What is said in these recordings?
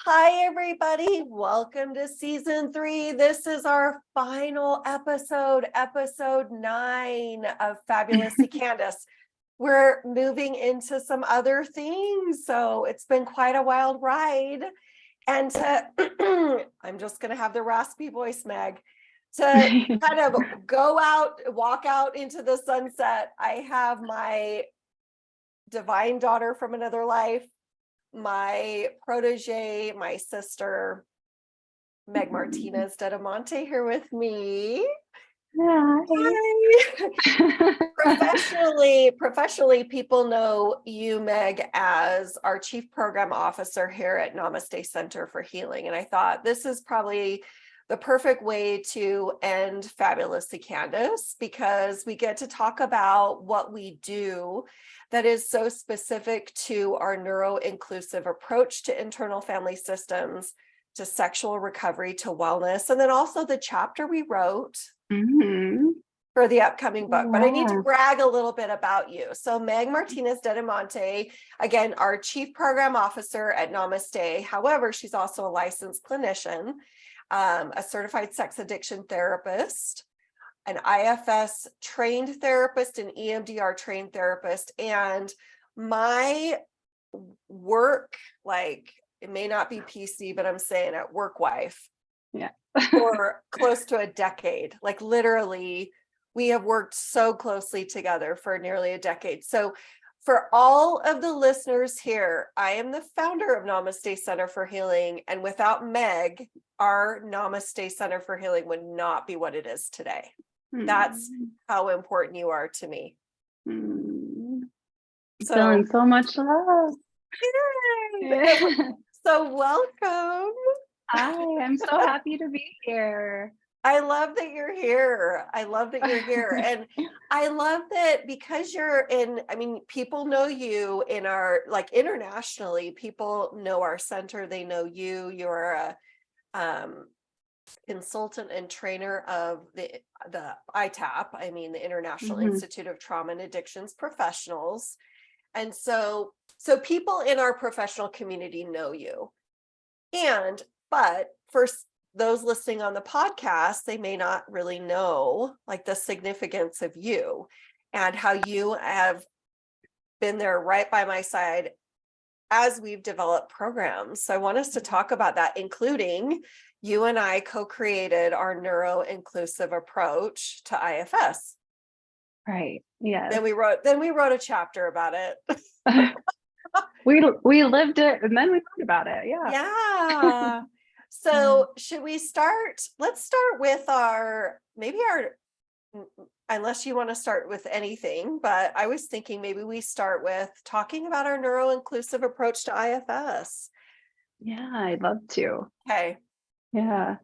Hi, everybody. Welcome to season 3. This is our final episode, episode 9 of Fabulously Candice. We're moving into some other things, so it's been quite a wild ride. And I'm just going to have the raspy voice, Meg, to kind of walk out into the sunset. I have my divine daughter from another life, my protege, my sister, Meg Martinez here with me. Hi. Professionally, people know you, Meg, as our Chief Program Officer here at Namaste Center for Healing. And I thought this is probably the perfect way to end Fabulously Candice, because we get to talk about what we do that is so specific to our neuroinclusive approach to internal family systems, to sexual recovery, to wellness, and then also the chapter we wrote for the upcoming book. But I need to brag a little bit about you. So Meg Martinez, again, our Chief Program Officer at Namaste. However, she's also a licensed clinician, a certified sex addiction therapist, an IFS trained therapist, an EMDR trained therapist, and my work, like, it may not be PC, but I'm saying it, work wife. Yeah. For close to a decade. Like, literally, we have worked so closely together for nearly a decade. So for all of the listeners here, I am the founder of Namaste Center for Healing. And without Meg, our Namaste Center for Healing would not be what it is today. That's how important you are to me. So, feeling so much love. So welcome. Hi, I'm so happy to be here. I love that you're here. And I love that because you're in, people know you in our, like, internationally, people know our center. They know you. You're a consultant and trainer of the ITAP, the International Institute of Trauma and Addictions Professionals. And so people in our professional community know you. But for those listening on the podcast, they may not really know, like, the significance of you and how you have been there right by my side as we've developed programs. So I want us to talk about that, including you and I co-created our neuro-inclusive approach to IFS. Right. Yeah. Then we wrote a chapter about it. We lived it, and then we wrote about it. Yeah. Yeah. So should we start? Let's start with unless you want to start with anything, but I was thinking maybe we start with talking about our neuro-inclusive approach to IFS. Yeah, I'd love to. Okay. Yeah.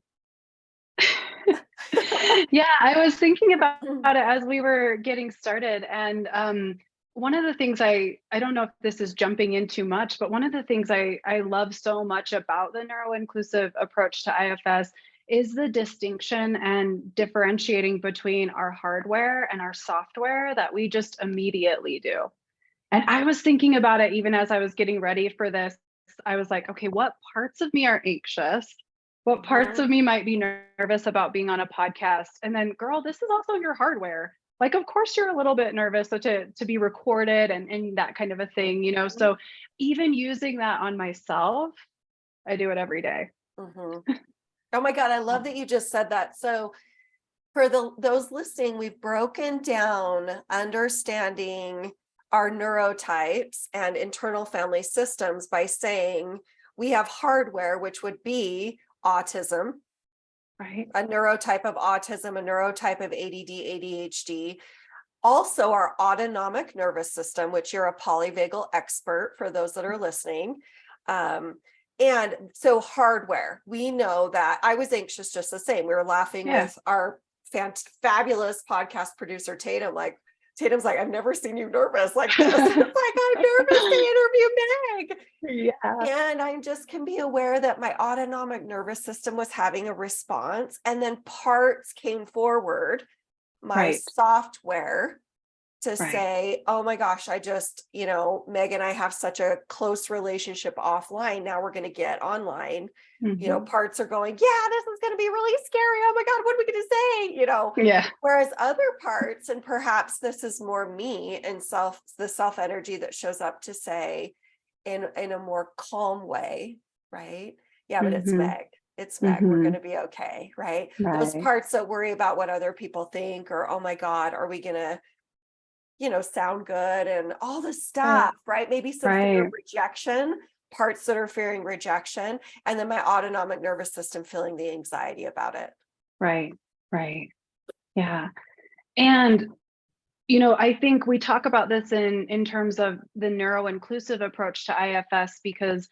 Yeah, I was thinking about it as we were getting started. And one of the things I don't know if this is jumping in too much, but one of the things I love so much about the neuro-inclusive approach to IFS is the distinction and differentiating between our hardware and our software that we just immediately do. And I was thinking about it even as I was getting ready for this. I was like, okay, what parts of me are anxious? What parts of me might be nervous about being on a podcast? And then, girl, this is also your hardware. Like, of course, you're a little bit nervous to be recorded and that kind of a thing, you know? So even using that on myself, I do it every day. Oh my God, I love that you just said that. So for those listening, we've broken down understanding our neurotypes and internal family systems by saying we have hardware, which would be autism, right? A neurotype of autism, a neurotype of ADD, ADHD. Also our autonomic nervous system, which you're a polyvagal expert for those that are listening. And so hardware, we know that I was anxious just the same. We were laughing with our fabulous podcast producer, Tatum's like, I've never seen you nervous like this. It's like, I'm nervous to interview Meg. Yeah. And I just can be aware that my autonomic nervous system was having a response. And then parts came forward, my software to Right. say, oh my gosh, I just, Meg and I have such a close relationship offline. Now we're going to get online. Mhm. Parts are going, yeah, this is going to be really scary. Oh my God, what are we going to say? Yeah. Whereas other parts, and perhaps this is more me and the self energy that shows up to say in a more calm way, right? Yeah, but it's Mhm. Meg. It's Meg. We're going Mhm. to be okay, right? Those Right. parts that worry about what other people think, or, oh my God, are we going to, sound good and all this Right. stuff, right? Maybe some fear of Right. rejection, parts that are fearing rejection, and then my autonomic nervous system feeling the anxiety about it. Right. Right. Yeah. And I think we talk about this in terms of the neuro-inclusive approach to IFS because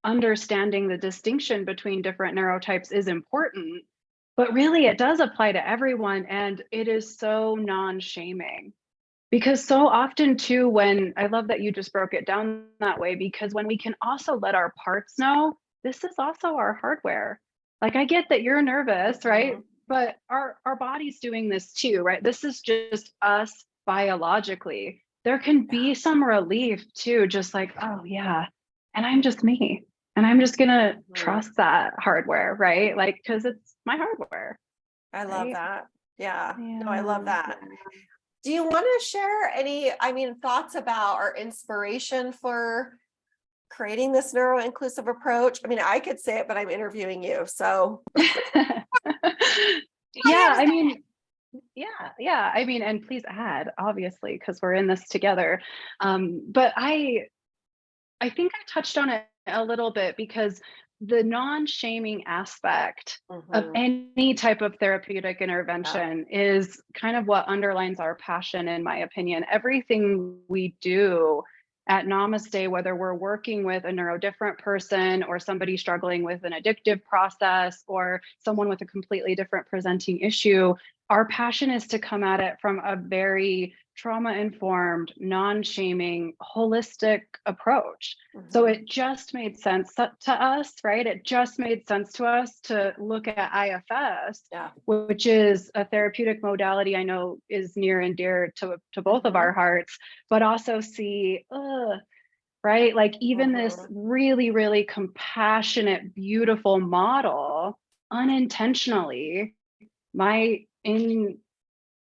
understanding the distinction between different neurotypes is important, but really it does apply to everyone, and it is so non-shaming. Because so often too, when I love that you just broke it down that way, because when we can also let our parts know, this is also our hardware. Like I get that you're nervous, right? Mhm. But our body's doing this too, right? This is just us biologically. There can Yeah. be some relief too, just like, oh yeah, and I'm just me. And I'm just gonna Mhm. trust that hardware, right? Like, because it's my hardware, I love right? that. Yeah. No, I love Yeah, that. Do you want to share any, thoughts about or inspiration for creating this neuro-inclusive approach? I could say it, but I'm interviewing you. So yeah. I Yeah, have to I say mean, yeah. I mean, and please add, obviously, because we're in this together. But I think I touched on it a little bit because the non-shaming aspect it. of Mhm. any type of therapeutic Yeah. intervention is kind of what underlines our passion, in my opinion. Everything we do at Namaste, whether we're working with a neurodifferent person or somebody struggling with an addictive process or someone with a completely different presenting issue, our passion is to come at it from a very trauma-informed, non-shaming, holistic approach. So Mhm. it just made sense to us, right? It just made sense to us to look at IFS, Yeah. which is a therapeutic modality I know is near and dear to both of our Mhm. hearts, but also see, right? Like even this Mhm. really, really compassionate, beautiful model unintentionally might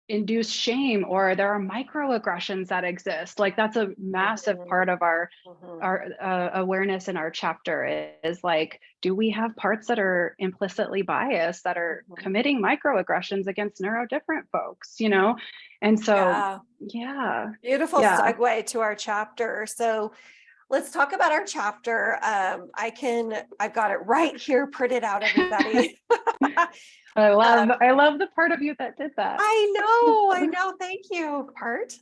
induce shame, or there are microaggressions that exist. Like that's a massive Mhm. part of our Mhm. our awareness in our chapter is like, do we have parts that are implicitly biased that are Mhm. committing microaggressions against neurodifferent folks, and so Yeah. yeah. Beautiful Yeah. segue to our chapter. So let's talk about our chapter. I've got it right here printed out, everybody. I love the part of you that did that. I know. Thank you, part.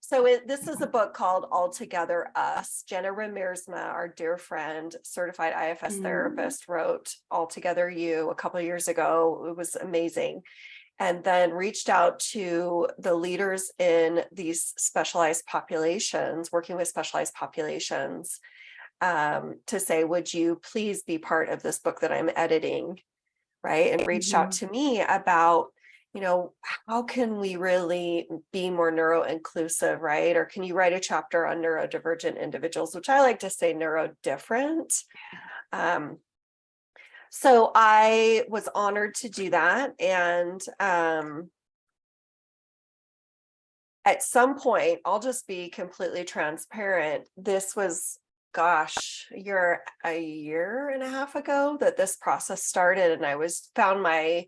So this is a book called Altogether Us. Jenna Riemersma, our dear friend, certified IFS Mm, therapist, wrote Altogether You a couple of years ago. It was amazing. And then reached out to the leaders in these specialized populations, working with specialized populations, to say, would you please be part of this book that I'm editing? Right. And reached out mhm, to me about, how can we really be more neuro inclusive, right? Or can you write a chapter on neurodivergent individuals, which I like to say neurodifferent. Um, so I was honored to do that. And at some point, I'll just be completely transparent. This was, gosh, a year and a half ago that this process started, and I found my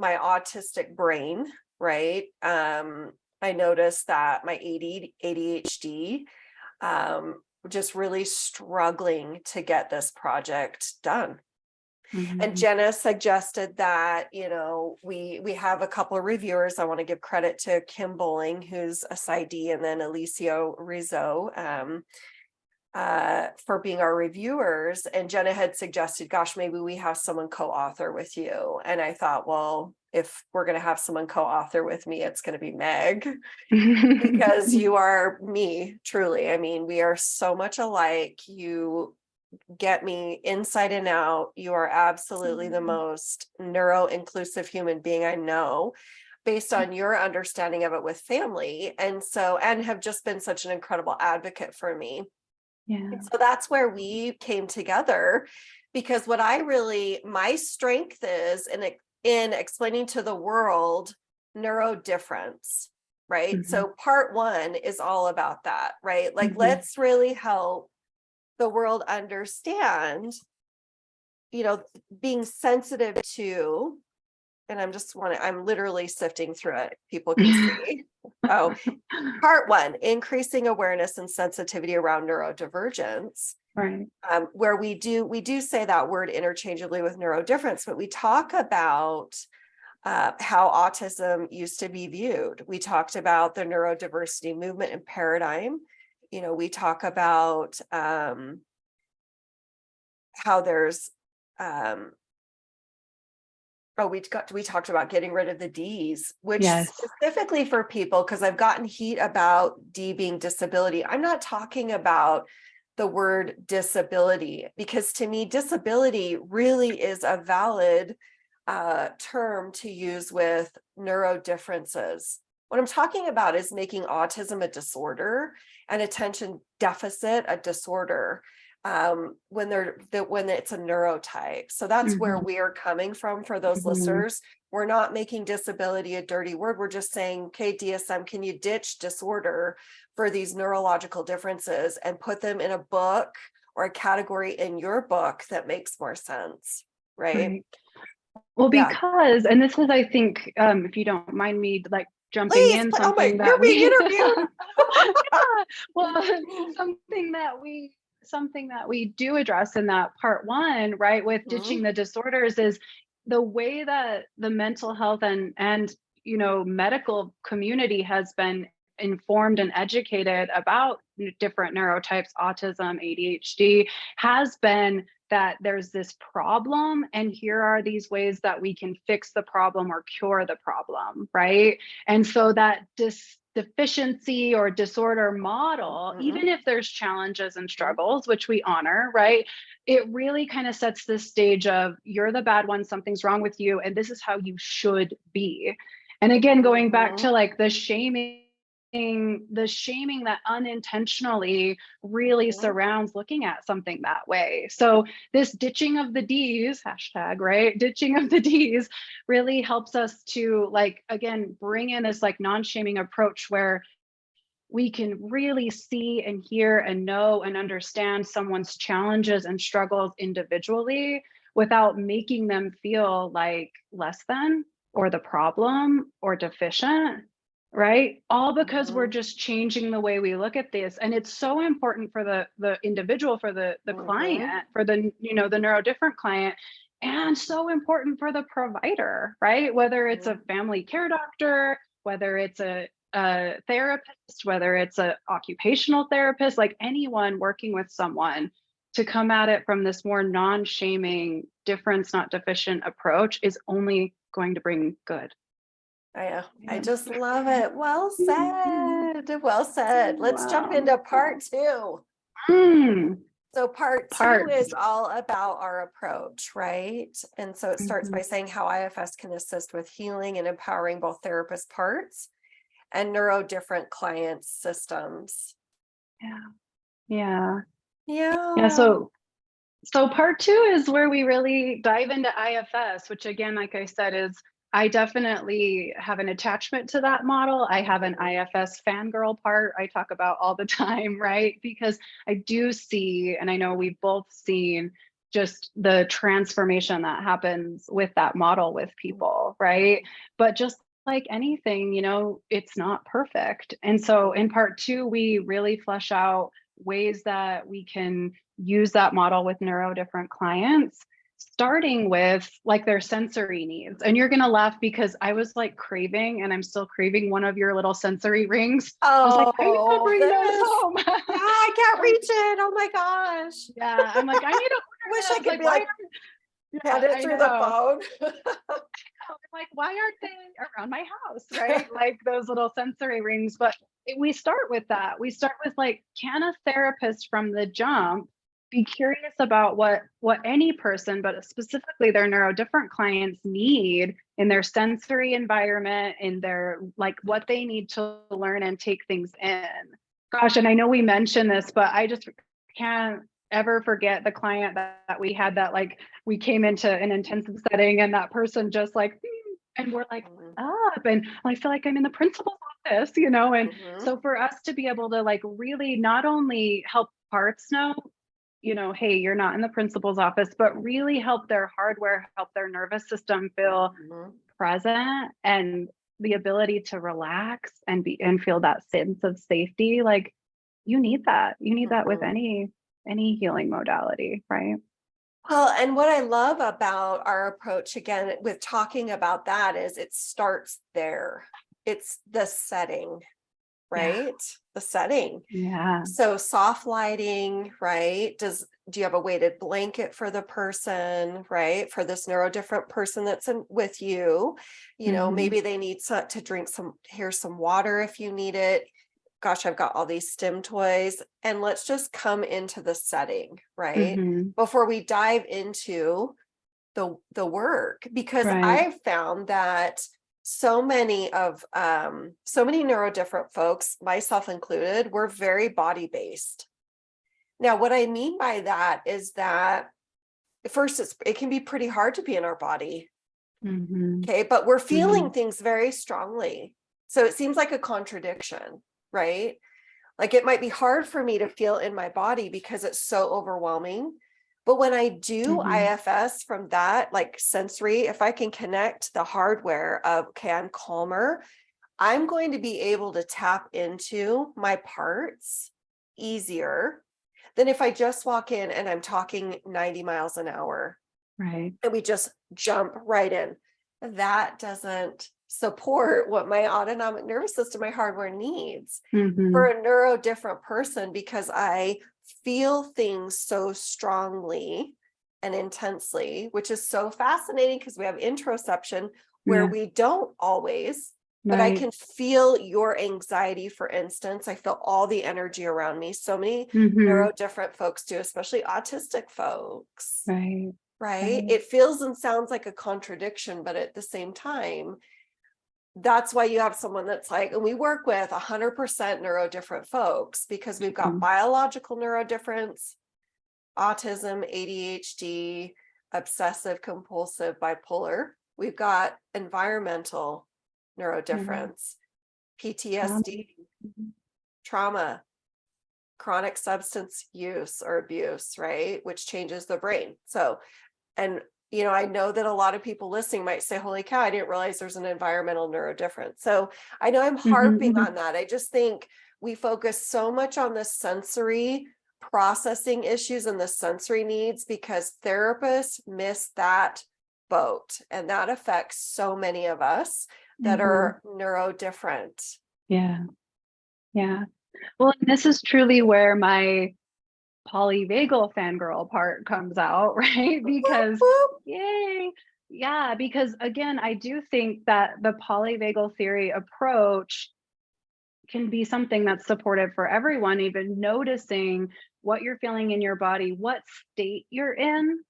autistic brain, right? I noticed that my ADHD, just really struggling to get this project done. And mhm, Jenna suggested that, we have a couple of reviewers. I want to give credit to Kim Bowling, who's a PsyD, and then Alicio Rizzo, for being our reviewers. And Jenna had suggested, gosh, maybe we have someone co-author with you. And I thought, well, if we're going to have someone co-author with me, it's going to be Meg, because you are me, truly. We are so much alike. You get me inside and out. You are absolutely the most neuro inclusive human being I know. based on your understanding of it with family. And have just been such an incredible advocate for me. Yeah. And so that's where we came together, because what my strength is in explaining to the world neurodifference, right? Mm-hmm. So part 1 is all about that, right? Like, Mm-hmm. let's really help the world understand, being sensitive to, and I'm literally sifting through it. People can see. Oh, part 1, increasing awareness and sensitivity around neurodivergence. Right. Where we do say that word interchangeably with neurodifference, but we talk about how autism used to be viewed. We talked about the neurodiversity movement and paradigm. We talk about how there's we talked about getting rid of the D's, which Yes. specifically for people, because I've gotten heat about D being disability. I'm not talking about the word disability, because to me, disability really is a valid term to use with neurodifferences. What I'm talking about is making autism a disorder and attention deficit a disorder. When it's a neurotype. So that's where we're coming from for those listeners. We're not making disability a dirty word. We're just saying, okay, DSM, can you ditch disorder for these neurological differences and put them in a book or a category in your book that makes more sense, right? Well, because, and this is, I think, if you don't mind me like jumping Please, in, you're being interviewed. Well, something that we do address in that part 1, right, with ditching the disorders, is the way that the mental health and medical community has been informed and educated about different neurotypes, autism, ADHD, has been that there's this problem and here are these ways that we can fix the problem or cure the problem, right? And so that deficiency or disorder model, even if there's challenges and struggles, which we honor, right? It really kind of sets this stage of, you're the bad one, something's wrong with you, and this is how you should be. And again, going back to like the shaming that unintentionally really surrounds looking at something that way. So this ditching of the D's, hashtag, right? Ditching of the D's really helps us to, like, again, bring in this like non-shaming approach where we can really see and hear and know and understand someone's challenges and struggles individually without making them feel like less than or the problem or deficient. Right? All because we're just changing the way we look at this. And it's so important for the individual, for the client, for the neurodifferent client, and so important for the provider, right? Whether it's a family care doctor, whether it's a therapist, whether it's an occupational therapist, like anyone working with someone, to come at it from this more non-shaming, difference, not deficient approach is only going to bring good. I just love it. Well said. Well said. Let's jump into part 2. So part 2 is all about our approach, right? And so it starts by saying how IFS can assist with healing and empowering both therapist parts and neurodifferent clients' systems. Yeah. So part 2 is where we really dive into IFS, which again, like I said, is I definitely have an attachment to that model. I have an IFS fangirl part I talk about all the time, right? Because I do see, and I know we've both seen, just the transformation that happens with that model with people, right? But just like anything, it's not perfect. And so in part 2, we really flesh out ways that we can use that model with neurodivergent clients, starting with like their sensory needs. And you're going to laugh because I was like craving, and I'm still craving, one of your little sensory rings. I was like, I need to bring those home. Yeah, I can't reach it. Oh my gosh. Yeah, I'm like, I need to wish I could be like, hand it through the phone. I'm like, why aren't they around my house, right? Like those little sensory rings. But we start with that. We start with like, can a therapist from the jump be curious about what any person, but specifically their neurodivergent clients need in their sensory environment, in their like what they need to learn and take things in. Gosh, and I know we mentioned this, but I just can't ever forget the client that we had that like we came into an intensive setting and that person just like and we're like up and I feel like I'm in the principal's office, you know, and so for us to be able to like really not only help parts know, you know, hey, you're not in the principal's office, but really help their hardware, help their nervous system feel present and the ability to relax and be and feel that sense of safety. Like you need that. You need that with any healing modality, right? Well, and what I love about our approach, again, with talking about that is it starts there. It's the setting, right? The setting. Yeah. So soft lighting, right? Do you have a weighted blanket for the person, right? For this neurodifferent person that's with you, you know, maybe they need to drink here's some water if you need it. Gosh, I've got all these stim toys, and let's just come into the setting, right? Before we dive into the work, because I've found that so many neurodifferent folks, myself included, we're very body based. Now, what I mean by that is that first, it can be pretty hard to be in our body. Okay, but we're feeling things very strongly. So it seems like a contradiction, right? Like it might be hard for me to feel in my body because it's so overwhelming. But when I do IFS from that, like sensory, if I can connect the hardware of, okay, I'm calmer, I'm going to be able to tap into my parts easier than if I just walk in and I'm talking 90 miles an hour. Right. And we just jump right in. That doesn't support what my autonomic nervous system, my hardware needs for a neurodifferent person, because I feel things so strongly and intensely, which is so fascinating because we have interoception where we don't always, but I can feel your anxiety, for instance. I feel all the energy around me. So many neurodifferent folks do, especially autistic folks. Right? It feels and sounds like a contradiction, but at the same time, that's why you have someone that's like, and we work with 100% neurodifferent folks because we've got biological neurodifference, autism, ADHD, obsessive compulsive bipolar. We've got environmental neurodifference, PTSD, trauma, chronic substance use or abuse, right? Which changes the brain. So, and you know, I know that a lot of people listening might say, holy cow, I didn't realize there's an environmental neurodifference. So I know I'm harping on that. I just think we focus so much on the sensory processing issues and the sensory needs because therapists miss that boat. And that affects so many of us that are neurodifferent. Yeah. Well, this is truly where my polyvagal fangirl part comes out, right? Because yay. Yeah, because again, I do think that the polyvagal theory approach can be something that's supportive for everyone, even noticing what you're feeling in your body, what state you're in,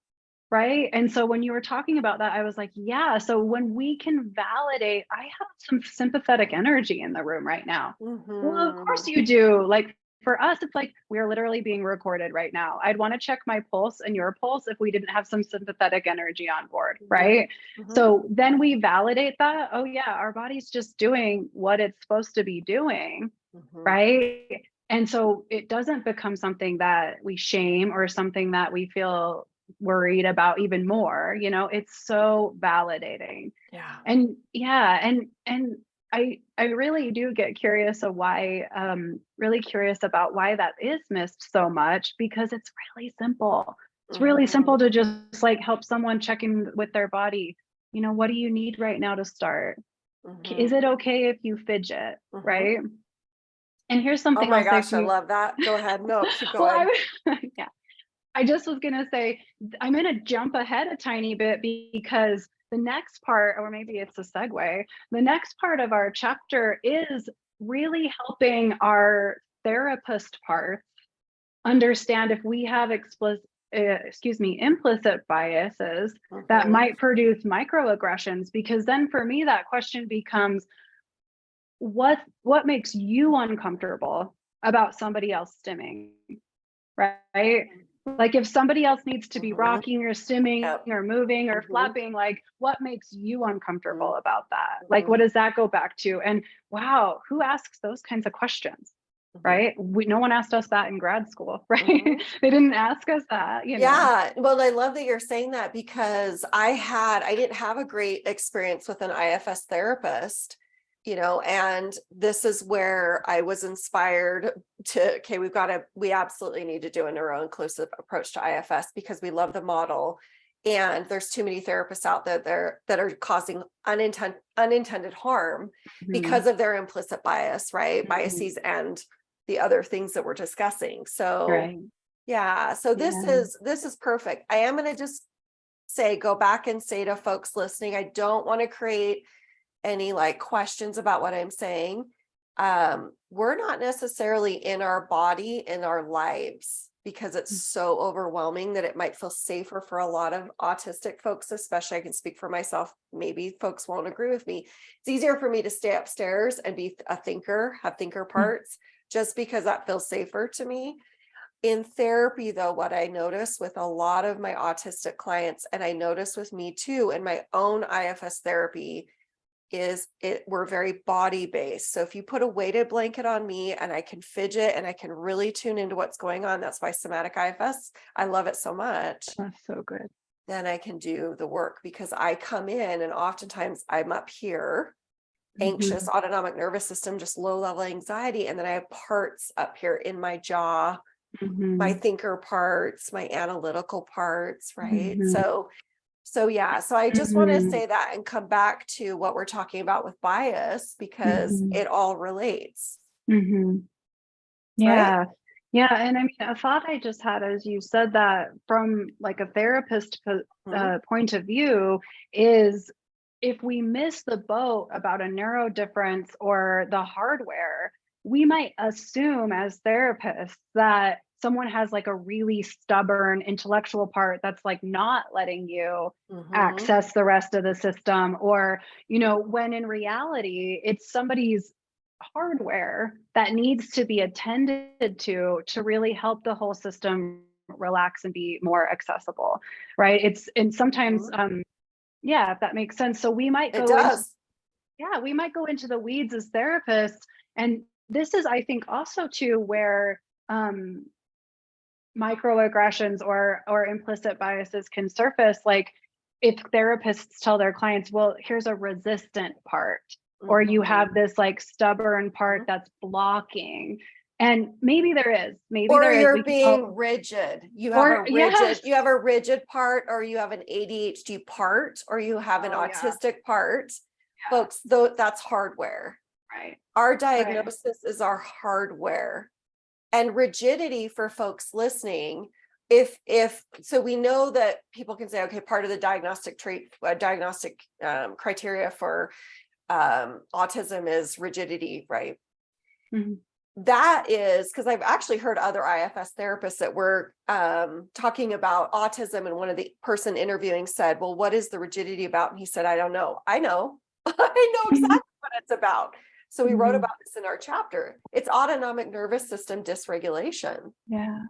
right? And so when you were talking about that, I was like, yeah, so when we can validate, I have some sympathetic energy in the room right now. Well, of course you do. Like for us, it's like we're literally being recorded right now. I'd want to check my pulse and your pulse if we didn't have some sympathetic energy on board, right? So then we validate that. Oh yeah, our body's just doing what it's supposed to be doing, right? And so it doesn't become something that we shame or something that we feel worried about even more. You know, it's so validating. And I really do get curious of why, really curious about why that is missed so much, because it's really simple. It's really simple to just like help someone check in with their body. You know, what do you need right now to start? Is it okay if you fidget, right? And here's something oh my I'll gosh, say I love that. Go ahead. No, keep well, going. yeah. I just was going to say, I'm going to jump ahead a tiny bit because the next part, or maybe it's a segue, the next part of our chapter is really helping our therapist parts understand if we have implicit biases that Mhm. might produce microaggressions, because then for me that question becomes, what makes you uncomfortable about somebody else stimming, right? Like if somebody else needs to be Mhm. rocking or stimming Yep. or moving or Mhm. flapping, like what makes you uncomfortable Mhm. about that? Like what Mhm. does that go back to? And wow, who asks those kinds of questions? Mhm. Right? No one asked us that in grad school, right? Mhm. They didn't ask us that, you know. Yeah, well, I love that you're saying that because I didn't have a great experience with an IFS therapist, and this is where I was inspired to, okay, we absolutely need to do a neuroinclusive approach to IFS because we love the model. And there's too many therapists out there that are causing unintended harm Mhm, because of their implicit bias, right? mhm. Biases and the other things that we're discussing. So Right. yeah, so Yeah. this is perfect. I am going to just go back and say to folks listening, I don't want to create any like questions about what I'm saying. We're not necessarily in our body in our lives because it's so overwhelming that it might feel safer for a lot of autistic folks, especially I can speak for myself. Maybe folks won't agree with me. It's easier for me to stay upstairs and be a thinker, have thinker Mm, parts, just because that feels safer to me. In therapy, though, what I notice with a lot of my autistic clients, and I notice with me too, in my own IFS therapy, is we're very body based. So if you put a weighted blanket on me and I can fidget and I can really tune into what's going on, that's why somatic IFS, I love it so much. that's so good. Then I can do the work because I come in and oftentimes I'm up here, anxious, Mhm, autonomic nervous system, just low level anxiety. And then I have parts up here in my jaw, my mhm, thinker parts, my analytical parts, right? mhm, So yeah, so I just want to mhm, say that and come back to what we're talking about with bias because mhm, it all relates, mhm. right? Yeah. Yeah, and I mean, a thought I just had as you said that from like a therapist Mhm. point of view is, if we miss the boat about a neuro difference or the hardware, we might assume as therapists that someone has like a really stubborn intellectual part that's like not letting you Mhm. access the rest of the system, or, when in reality, it's somebody's hardware that needs to be attended to really help the whole system relax and be more accessible, right? It's and sometimes Mhm. yeah, if that makes sense. So we might It go into, does. yeah, we might go into the weeds as therapists. And this is, I think, also too where um microaggressions or implicit biases can surface. Like if therapists tell their clients, well, here's a resistant part, or you Mhm. have this like stubborn part Mhm. that's blocking. And maybe Or there is, you're we can all, being rigid. or yes, You have a rigid part, or you have an ADHD part, or you have an oh yeah, autistic part. yeah, Folks, though that's hardware. right, Our right. diagnosis is our hardware. And rigidity for folks listening, if so we know that people can say, okay, part of the diagnostic criteria for autism is rigidity, right? Mhm. That is because I've actually heard other IFS therapists that were talking about autism, and one of the person interviewing said, well, what is the rigidity about? And he said, I don't know. I know. I know exactly what it's about. So we wrote Mhm. about this in our chapter. It's autonomic nervous system dysregulation. Yeah.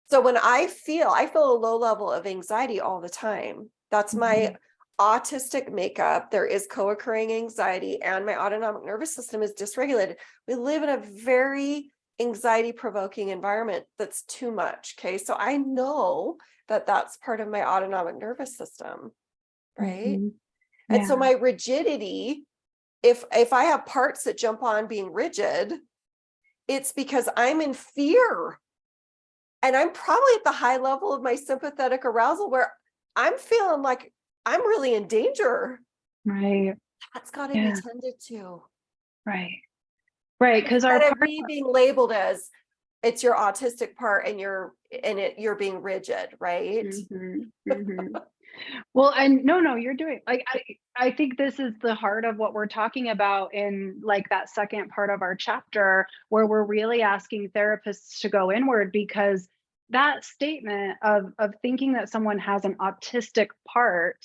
So when I feel a low level of anxiety all the time. That's my Mhm. autistic makeup. There is co-occurring anxiety and my autonomic nervous system is dysregulated. We live in a very anxiety provoking environment that's too much. Okay. So I know that that's part of my autonomic nervous system. Right. Mhm. And so Yeah. my rigidity, if I have parts that jump on being rigid, it's because I'm in fear. And I'm probably at the high level of my sympathetic arousal where I'm feeling like I'm really in danger. Right. That's got to be Yeah. tended to Right. Right. Because our instead of part. me being labeled as it's your autistic part and you're being rigid, right? Mhm. Mhm. Well, and no, you're doing like I think this is the heart of what we're talking about in like that second part of our chapter, where we're really asking therapists to go inward, because that statement of thinking that someone has an autistic part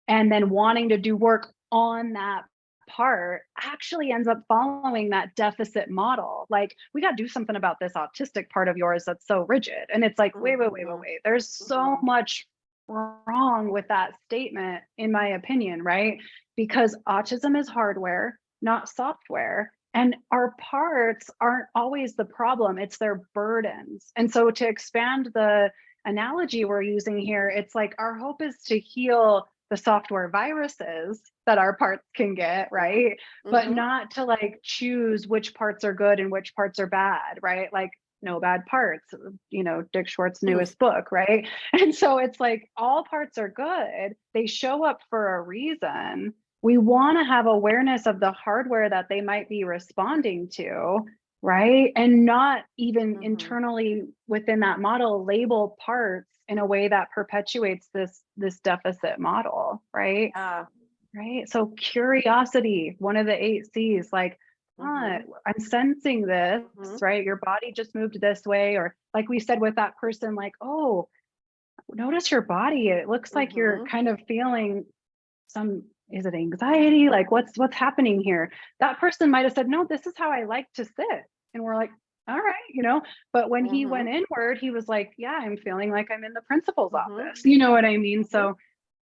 and then wanting to do work on that part actually ends up following that deficit model. Like, we got to do something about this autistic part of yours that's so rigid. And it's like, wait, wait, wait, wait, Mhm. wait. There's so Mhm. much wrong with that statement, in my opinion, right? Because autism is hardware, not software. And our parts aren't always the problem, it's their burdens. And so, to expand the analogy we're using here, it's like our hope is to heal the software viruses that our parts can get, right? But Mhm. not to like choose which parts are good and which parts are bad, right? Like, no bad parts, Dick Schwartz's Mhm. newest book, right? And so it's like all parts are good. They show up for a reason. We want to have awareness of the hardware that they might be responding to, right? And not even Mhm. internally within that model label parts in a way that perpetuates this deficit model, right? Yeah. Right. So curiosity, one of the 8 C's, like, Mhm. I'm sensing this, Mhm. right? Your body just moved this way. Or like we said with that person, like, oh, notice your body. It looks like you're Mhm. kind of feeling some, is it anxiety? Like, what's happening here? That person might have said, no, this is how I like to sit. And we're like, all right. But when he went Mhm. inward, he was like, yeah, I'm feeling like I'm in the principal's Mhm. office. You know what I mean? Mhm. So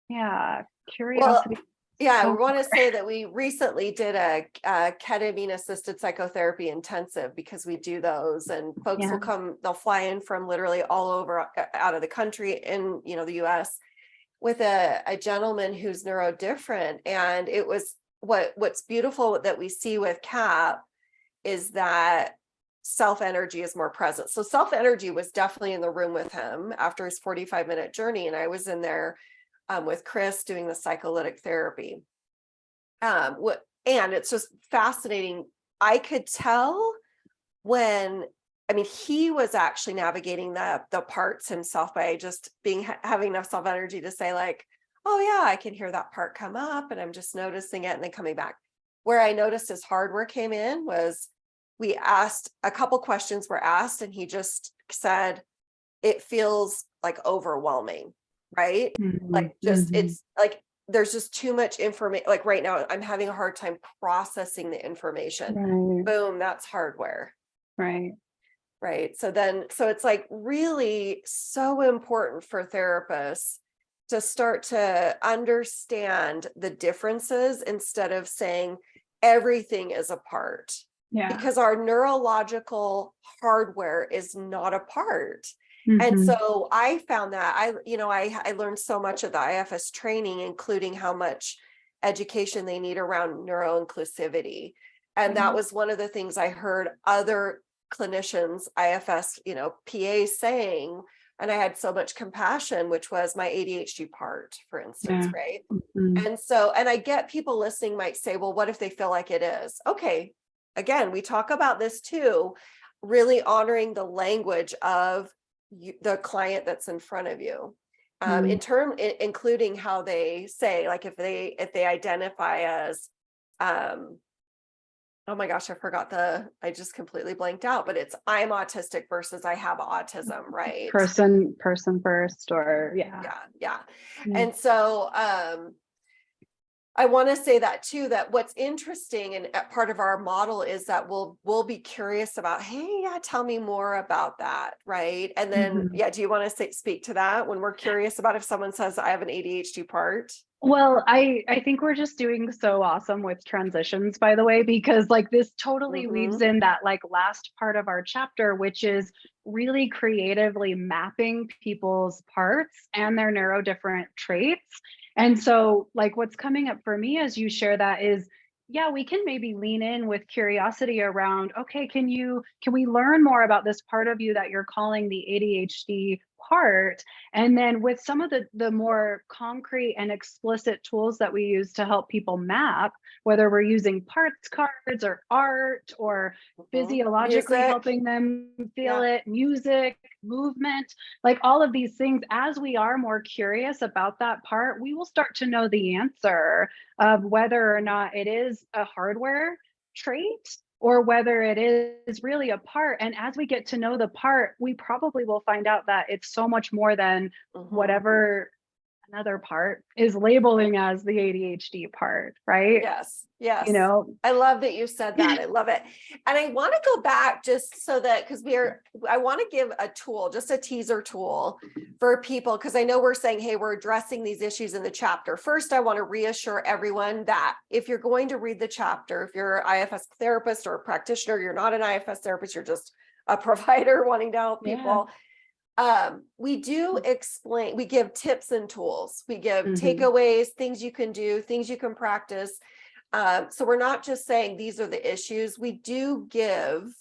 yeah, Well, curiosity. yeah, we So want to say that we recently did a ketamine assisted psychotherapy intensive because we do those, and folks yeah. will come, they'll fly in from literally all over out of the country in, the US with a gentleman who's neurodifferent. And it was what's beautiful that we see with Cap is that self energy is more present. So self energy was definitely in the room with him after his 45-minute journey. And I was in there with Chris doing the psycholytic therapy. And it's just fascinating. I could tell when, I mean, he was actually navigating the parts himself by just having enough self energy to say like, oh yeah, I can hear that part come up, and I'm just noticing it and then coming back. Where I noticed his hardware came in was we asked a couple questions were asked, and he just said, it feels like overwhelming, right? Like Mhm, just mhm. it's like there's just too much information. Like right now, I'm having a hard time processing the information. Right, Boom, that's hardware. right. Right. So it's like really so important for therapists to start to understand the differences instead of saying everything is a part, Yeah. because our neurological hardware is not a part. And Mhm, so I found that I learned so much of the IFS training, including how much education they need around neuroinclusivity. And that right. was one of the things I heard other clinicians, IFS, PAs saying, and I had so much compassion, which was my ADHD part, for instance, Yeah. right? Mhm. And I get people listening might say, well, what if they feel like it is? Okay. Again, we talk about this too, really honoring the language of the client that's in front of you. Mm. Including how they say, like if they identify as um oh my gosh, I just completely blanked out, but it's I'm autistic versus I have autism, right? Person first, or yeah. Yeah, yeah. Yeah. And so I want to say that too, that what's interesting and part of our model is that we'll be curious about, hey, yeah, tell me more about that, right? And then Mhm. yeah, do you want to speak to that when we're curious about if someone says I have an ADHD part? Well, I think we're just doing so awesome with transitions, by the way, because like this totally weaves Mm-hmm. in that like last part of our chapter, which is really creatively mapping people's parts and their neurodifferent traits. And so like what's coming up for me as you share that is, yeah, we can maybe lean in with curiosity around, okay, can we learn more about this part of you that you're calling the ADHD part? And then with some of the more concrete and explicit tools that we use to help people map, whether we're using parts cards or art or Mm-hmm. physiologically Music. helping them feel Yeah. it, music, movement, like all of these things, as we are more curious about that part, we will start to know the answer of whether or not it is a hardware trait or whether it is really a part. And as we get to know the part, we probably will find out that it's so much more than whatever another part is labeling as the ADHD part, right? Yes. Yes. You know, I love that you said that. I love it. And I want to go back just so that, because I want to give a tool, just a teaser tool for people, because I know we're saying, hey, we're addressing these issues in the chapter. First, I want to reassure everyone that if you're going to read the chapter, if you're an IFS therapist or a practitioner, you're not an IFS therapist, you're just a provider wanting to help people. We do explain, we give tips and tools, we give takeaways, things you can do, things you can practice. So we're not just saying these are the issues. We do give,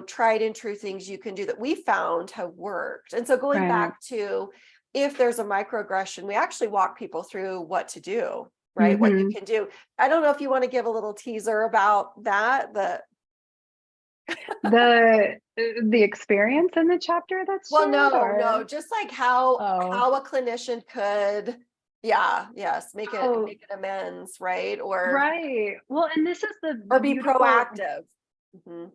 tried and true things you can do that we found have worked. And so going back to, if there's a microaggression, we actually walk people through what to do, right? What you can do. I don't know if you want to give a little teaser about that, the experience in the chapter that's well, shared, no, just like how a clinician could, make it amends, right? Right. Well, and this is or be proactive.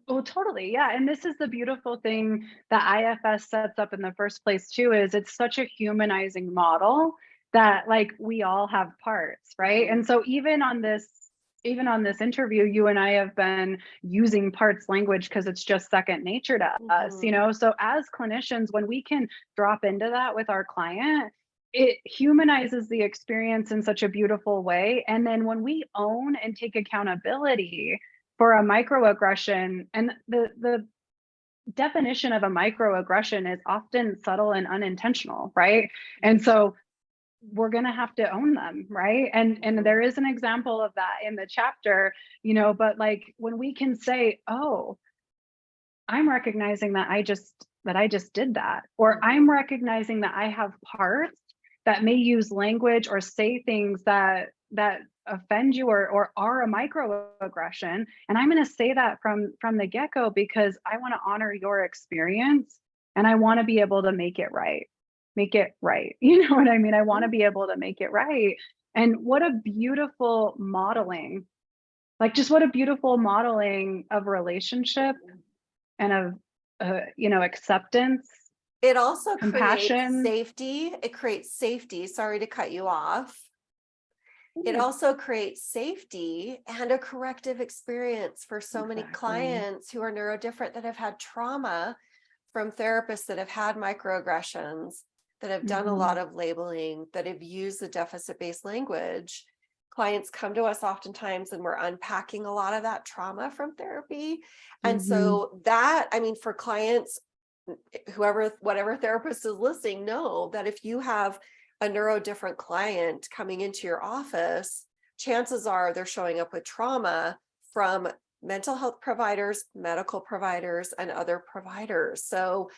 Oh, totally. Yeah. And this is the beautiful thing that IFS sets up in the first place too, is it's such a humanizing model that like we all have parts, right? And so even on this interview, you and I have been using parts language because it's just second nature to us, So as clinicians, when we can drop into that with our client, it humanizes the experience in such a beautiful way. And then when we own and take accountability for a microaggression, and the definition of a microaggression is often subtle and unintentional, right? And so we're going to have to own them, right? And there is an example of that in the chapter, but like when we can say, oh, I'm recognizing that I just did that, or I'm recognizing that I have parts that may use language or say things that offend you or are a microaggression, and I'm going to say that from the get-go because I want to honor your experience and I want to be able to make it right. You know what I mean? I want to be able to make it right. And what a beautiful modeling, what a beautiful modeling of relationship and of acceptance. It also compassion. creates safety. It creates safety. Sorry to cut you off. It also creates safety and a corrective experience for so many clients who are neurodivergent that have had trauma from therapists that have had microaggressions, that have done a lot of labeling, that have used the deficit-based language. Clients come to us oftentimes and we're unpacking a lot of that trauma from therapy. And so that, for clients, whatever therapist is listening, know that if you have a neurodivergent client coming into your office, chances are they're showing up with trauma from mental health providers, medical providers, and other providers. So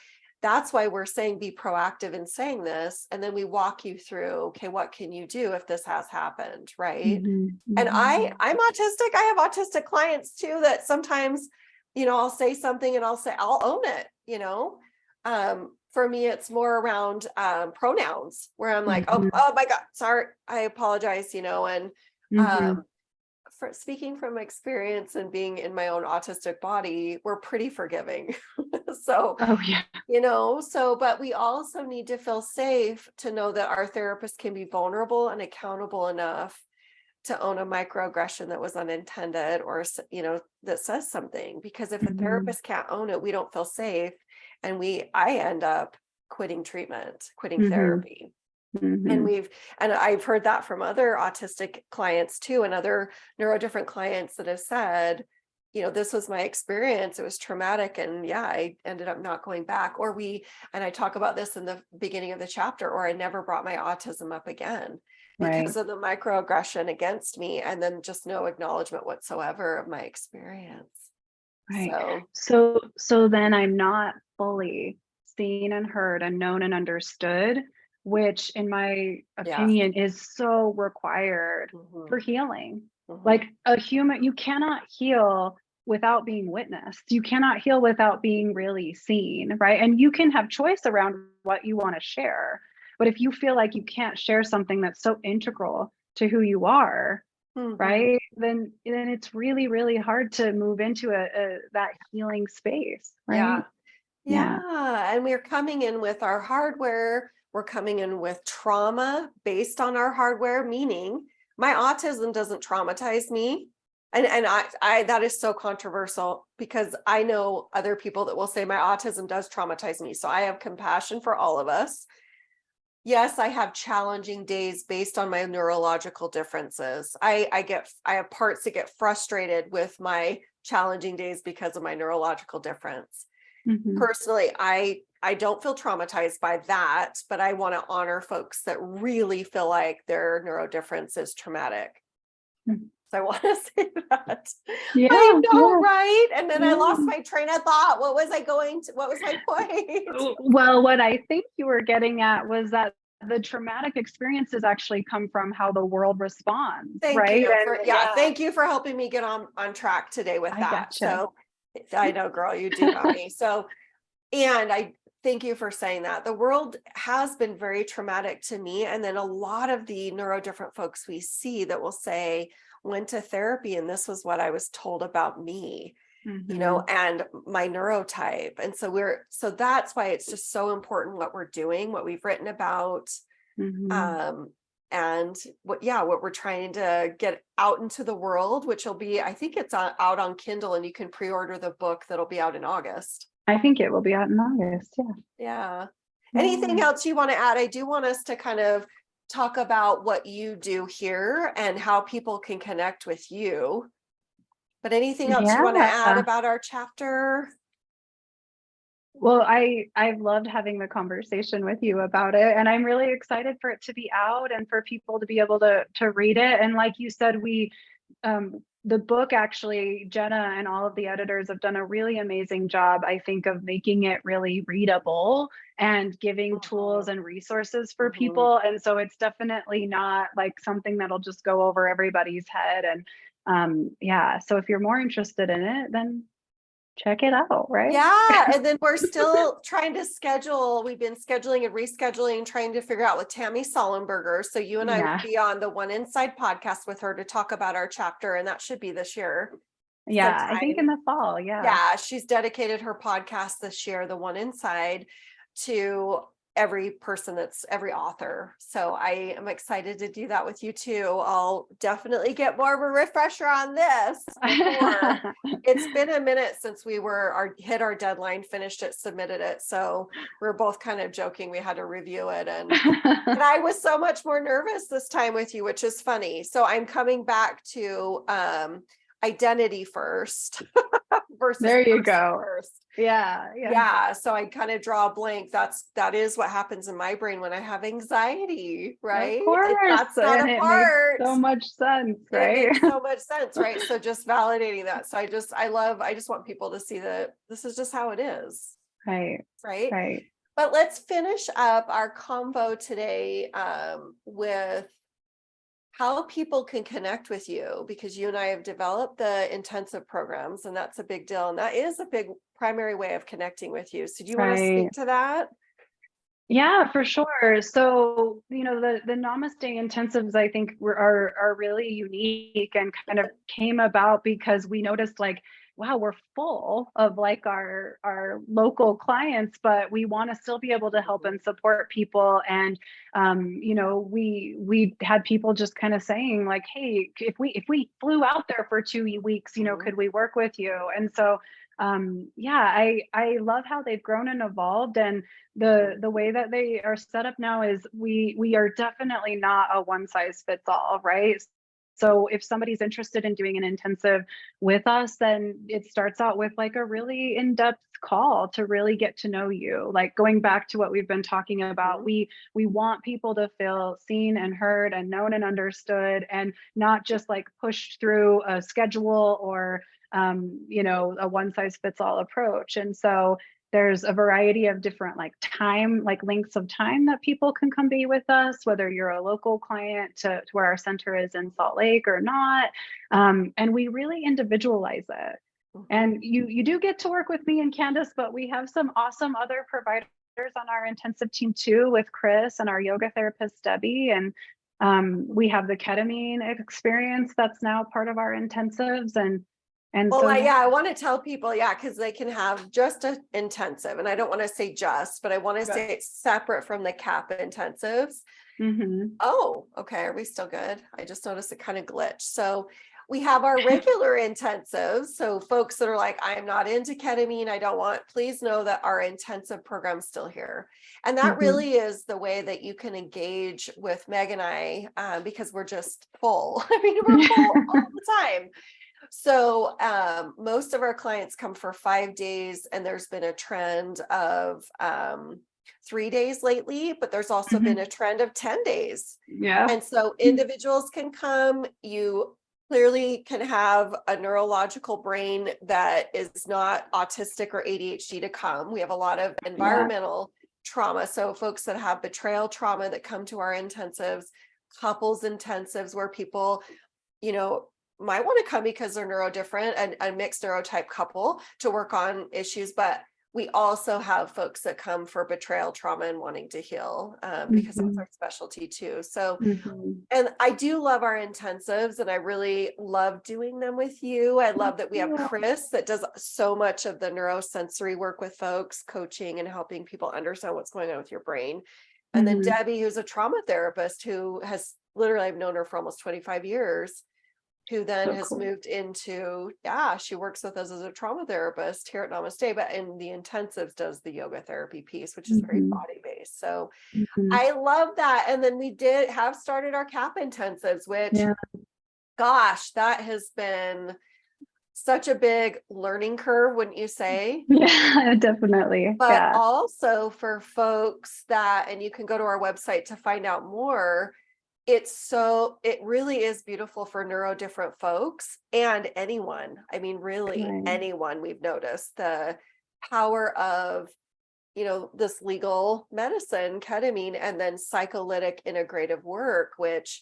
that's why we're saying be proactive in saying this. And then we walk you through, okay, what can you do if this has happened, right? And I'm autistic. I have autistic clients too, that sometimes, I'll say something and I'll own it, For me, it's more around pronouns where I'm like, oh my God, sorry, I apologize, for speaking from experience and being in my own autistic body, we're pretty forgiving. So, but we also need to feel safe to know that our therapist can be vulnerable and accountable enough to own a microaggression that was unintended, or, that says something, because if a therapist can't own it, we don't feel safe. And I end up quitting therapy. And I've heard that from other autistic clients too, and other neurodivergent clients that have said, this was my experience. It was traumatic. And I ended up not going back, and I talk about this in the beginning of the chapter, or I never brought my autism up again because of the microaggression against me. And then just no acknowledgement whatsoever of my experience. Right. So then I'm not fully seen and heard and known and understood, which in my opinion is so required for healing. Like a human, you cannot heal without being witnessed. You cannot heal without being really seen, right? And you can have choice around what you want to share. But if you feel like you can't share something that's so integral to who you are, Mhm. right? Then it's really, really hard to move into that healing space, right? Yeah. Yeah. Yeah. And we're coming in with our hardware. We're coming in with trauma based on our hardware, meaning my autism doesn't traumatize me. And I that is so controversial because I know other people that will say my autism does traumatize me. So I have compassion for all of us. Yes, I have challenging days based on my neurological differences. I have parts that get frustrated with my challenging days because of my neurological difference. Hmm. Personally, I don't feel traumatized by that, but I want to honor folks that really feel like their neurodifference is traumatic. So I want to say that. I Yeah, know, yeah, right? And then I lost yeah. my train of thought. What was my point? Well, what I think you were getting at was that the traumatic experiences actually come from how the world responds, Thank right? you And for, yeah, yeah, thank you for helping me get on track today with I that. gotcha. So I know, girl, you do got me. So, and I thank you for saying that. The world has been very traumatic to me. And then a lot of the neurodivergent folks we see that will say, went to therapy and this was what I was told about me, Hmm. and my neurotype. And so that's why it's just so important what we're doing, what we've written about, Hmm. um, and what we're trying to get out into the world, which will be, I think it's out on Kindle and you can pre-order the book that'll be out in August. I think it will be out in August. Yeah. Yeah. Anything Yeah. else you want to add? I do want us to kind of talk about what you do here and how people can connect with you. But anything else you want to add Yeah. about our chapter? Well, I've loved having the conversation with you about it, and I'm really excited for it to be out and for people to be able to read it. And like you said, the book actually, Jenna and all of the editors have done a really amazing job, I think, of making it really readable and giving tools Mhm, and resources for mhm. people. And so it's definitely not like something that'll just go over everybody's head. And yeah, so if you're more interested in it, then check it out, right? Yeah, and then we're still trying to schedule. We've been scheduling and rescheduling, trying to figure out with Tammy Sollenberger. So you and I will Yeah. be on the One Inside podcast with her to talk about our chapter, and that should be this year Yeah, I think in sometime. the fall, yeah. Yeah, she's dedicated her podcast this year, The One Inside, to every author. So I am excited to do that with you too. I'll definitely get more of a refresher on this before. It's been a minute since we hit our deadline, finished it, submitted it. So we're both kind of joking. We had to review it and I was so much more nervous this time with you, which is funny. So I'm coming back to identity first versus There you person go. first. Yeah, yeah. Yeah, so I kind of draw a blank. That is what happens in my brain when I have anxiety, Of right? course. That's not And a it makes part. so much sense, It right? makes so much sense, right? So just validating that. So I just want people to see that this is just how it is, Right, right? right. But let's finish up our combo today with how people can connect with you, because you and I have developed the intensive programs and that's a big deal. And that is a big primary way of connecting with you. So do you want to Right. speak to that? Yeah, for sure. So, the Namaste intensives, I think are really unique and kind of came about because we noticed like, wow, we're full of like our local clients, but we want to still be able to help Mhm, and support people. And we had people just kind of saying like, hey, if we flew out there for 2 weeks, mhm, could we work with you? And so yeah, I love how they've grown and evolved. And mhm, the way that they are set up now is we are definitely not a one size fits all, right? So if somebody's interested in doing an intensive with us, then it starts out with like a really in-depth call to really get to know you. Like going back to what we've been talking about, mhm, we want people to feel seen and heard and known and understood, and not just like pushed through a schedule or a one size fits all approach. And so there's a variety of different like lengths of time that people can come be with us, whether you're a local client to where our center is in Salt Lake or not. And we really individualize it. mhm. And you do get to work with me and Candice, but we have some awesome other providers on our intensive team too, with Chris and our yoga therapist Debbie. And We have the ketamine experience that's now part of our intensives, and Well, so yeah. I want to tell people, because they can have just an intensive, and I don't want to say just, but I want to say it's separate from the CAP intensives. Mm-hmm. Oh, okay. Are we still good? I just noticed it kind of glitched. So we have our regular intensives. So folks that are like, I'm not into ketamine, I don't want, please know that our intensive program's still here. And that Mm-hmm. really is the way that you can engage with Meg and I, because we're just full. I mean, we're full all the time. So most of our clients come for 5 days, and there's been a trend of 3 days lately, but there's also Mm-hmm. been a trend of 10 days. Yeah. And so individuals can come. You clearly can have a neurological brain that is not autistic or ADHD to come. We have a lot of environmental trauma. So folks that have betrayal trauma that come to our intensives, couples intensives where people, might want to come because they're neurodifferent and a mixed neurotype couple to work on issues. But we also have folks that come for betrayal trauma and wanting to heal, because that's our specialty too. So, and I do love our intensives, and I really love doing them with you. I love that we have Chris that does so much of the neurosensory work with folks, coaching and helping people understand what's going on with your brain. And then Debbie, who's a trauma therapist who has literally, I've known her for almost 25 years, who then has moved into, she works with us as a trauma therapist here at Namaste, but in the intensives does the yoga therapy piece, which is very body based. So I love that. And then we have started our CAP intensives, which, gosh, that has been such a big learning curve, wouldn't you say? Yeah, definitely. But also for folks that, and you can go to our website to find out more, it really is beautiful for neurodifferent folks and anyone. I mean, really anyone. We've noticed the power of, this legal medicine, ketamine, and then psycholytic integrative work, which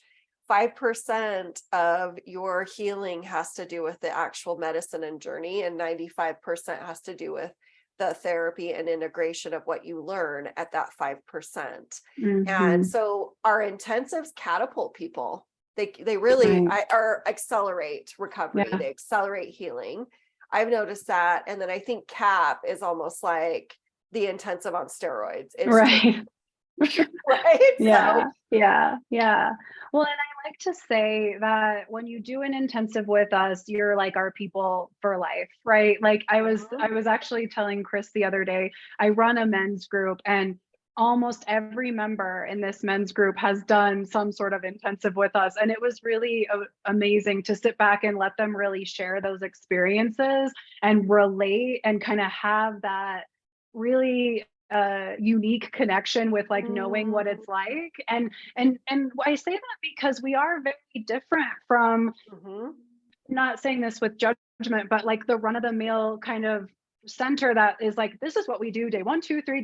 5% of your healing has to do with the actual medicine and journey, and 95% has to do with the therapy and integration of what you learn at that 5%. And so our intensives catapult people. They really are accelerate recovery. They accelerate healing. I've noticed that. And then I think CAP is almost like the intensive on steroids. It's right. right. Yeah. Well, and I like to say that when you do an intensive with us, you're like our people for life, right? Like I was actually telling Chris the other day, I run a men's group, and almost every member in this men's group has done some sort of intensive with us. And it was really amazing to sit back and let them really share those experiences and relate and kind of have that really unique connection with like knowing what it's like. And I say that because we are very different from, not saying this with judgment, but like the run-of-the-mill kind of center that is like, this is what we do day 1, 2, 3,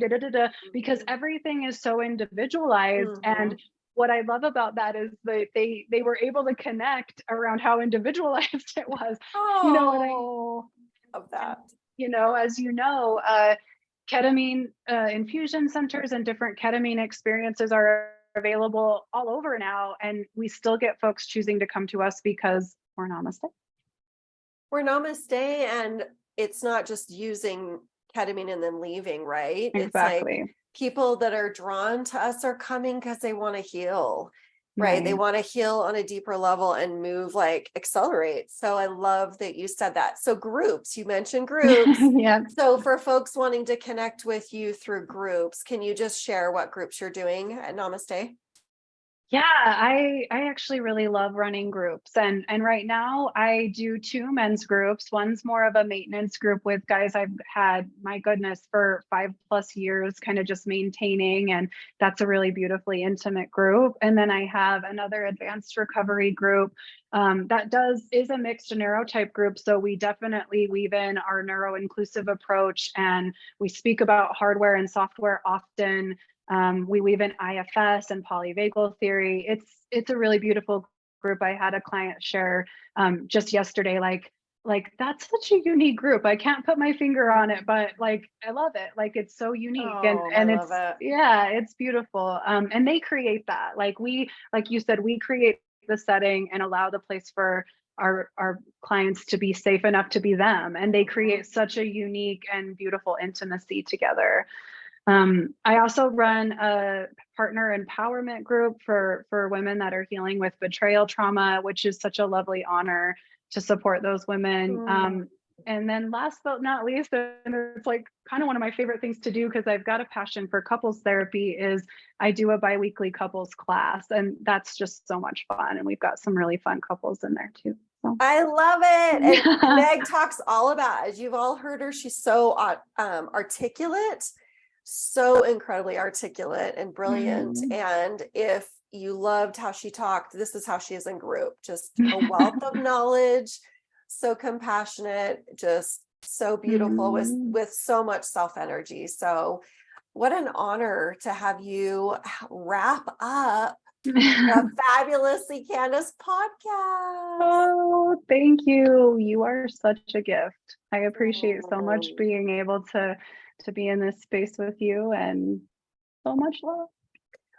because everything is so individualized. And what I love about that is that they were able to connect around how individualized it was. You know what I mean? Of that. As ketamine infusion centers and different ketamine experiences are available all over now, and we still get folks choosing to come to us because we're Namaste. We're Namaste, and it's not just using ketamine and then leaving, right? Exactly. It's like people that are drawn to us are coming because they want to heal, right? They want to heal on a deeper level and move, like accelerate. So I love that you said that. So groups, you mentioned groups. So for folks wanting to connect with you through groups, can you just share what groups you're doing at Namaste? Yeah, I actually really love running groups. And right now I do 2 men's groups. One's more of a maintenance group with guys I've had, my goodness, for 5+ years, kind of just maintaining. And that's a really beautifully intimate group. And then I have another advanced recovery group that is a mixed neurotype group. So we definitely weave in our neuroinclusive approach, and we speak about hardware and software often. We weave in IFS and polyvagal theory. It's a really beautiful group. I had a client share just yesterday, like like, that's such a unique group. I can't put my finger on it, but like, I love it. Like, it's so unique, Oh, I and love it's, it. yeah, it's beautiful. And they create that. Like you said, we create the setting and allow the place for our clients to be safe enough to be them, and they create such a unique and beautiful intimacy together. I also run a partner empowerment group for women that are healing with betrayal trauma, which is such a lovely honor to support those women. Mm. And then last but not least, and it's like kind of one of my favorite things to do because I've got a passion for couples therapy, is I do a biweekly couples class, and that's just so much fun. And we've got some really fun couples in there too. So. I love it. And Yeah. Meg talks all about, as you've all heard her, she's so articulate, so incredibly articulate and brilliant. And if you loved how she talked, this is how she is in group, just a wealth of knowledge, so compassionate, just so beautiful, with so much self energy. So what an honor to have you wrap up the Fabulously Candice podcast. Oh, thank you. You are such a gift. I appreciate so much Oh. being able to be in this space with you, and so much love.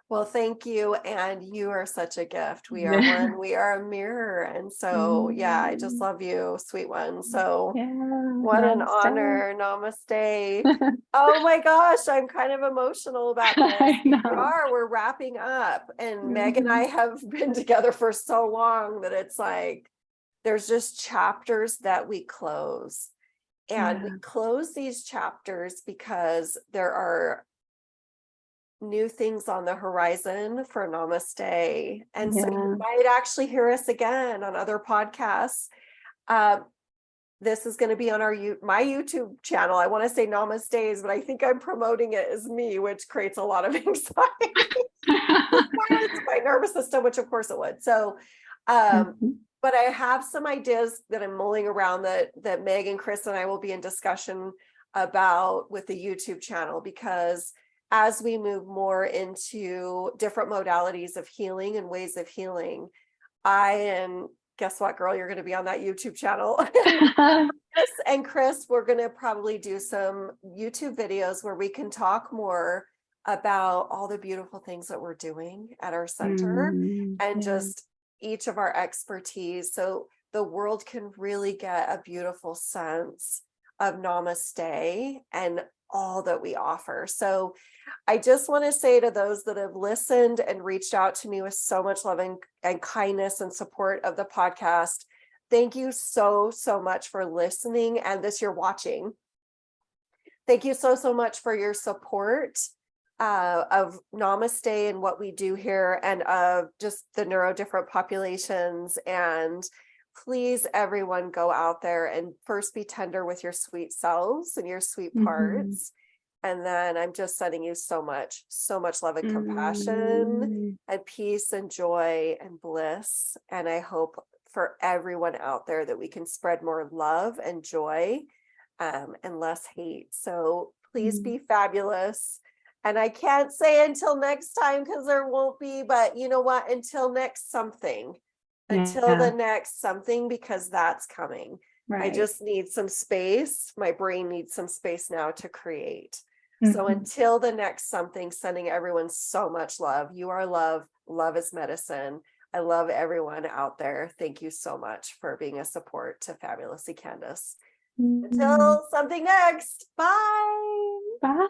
Well, thank you. And you are such a gift. We are one, we are a mirror. And so, yeah, I just love you, sweet one. So, Yeah, what an namaste. honor. Namaste. Oh my gosh, I'm kind of emotional about this. I know. We're wrapping up. And Meg and I have been together for so long that it's like there's just chapters that we close. And we close these chapters because there are new things on the horizon for Namaste. And so you might actually hear us again on other podcasts. This is going to be on my YouTube channel. I want to say Namaste's, but I think I'm promoting it as me, which creates a lot of anxiety. My nervous system, which of course it would. So, but I have some ideas that I'm mulling around that Meg and Chris and I will be in discussion about with the YouTube channel, because as we move more into different modalities of healing and ways of healing, guess what, girl, you're going to be on that YouTube channel. And Chris, we're going to probably do some YouTube videos where we can talk more about all the beautiful things that we're doing at our center and just each of our expertise, so the world can really get a beautiful sense of Namaste and all that we offer. So I just want to say to those that have listened and reached out to me with so much love and kindness and support of the podcast, thank you so much for listening, and this you're watching. Thank you so much for your support of Namaste and what we do here, and of just the neurodifferent populations. And please, everyone, go out there and first be tender with your sweet selves and your sweet parts. And then I'm just sending you so much love and compassion and peace and joy and bliss. And I hope for everyone out there that we can spread more love and joy and less hate. So please be fabulous. And I can't say until next time because there won't be, but you know what? Until next something. Until the next something, because that's coming. Right. I just need some space. My brain needs some space now to create. So until the next something, sending everyone so much love. You are love. Love is medicine. I love everyone out there. Thank you so much for being a support to Fabulously Candice. Until something next. Bye. Bye.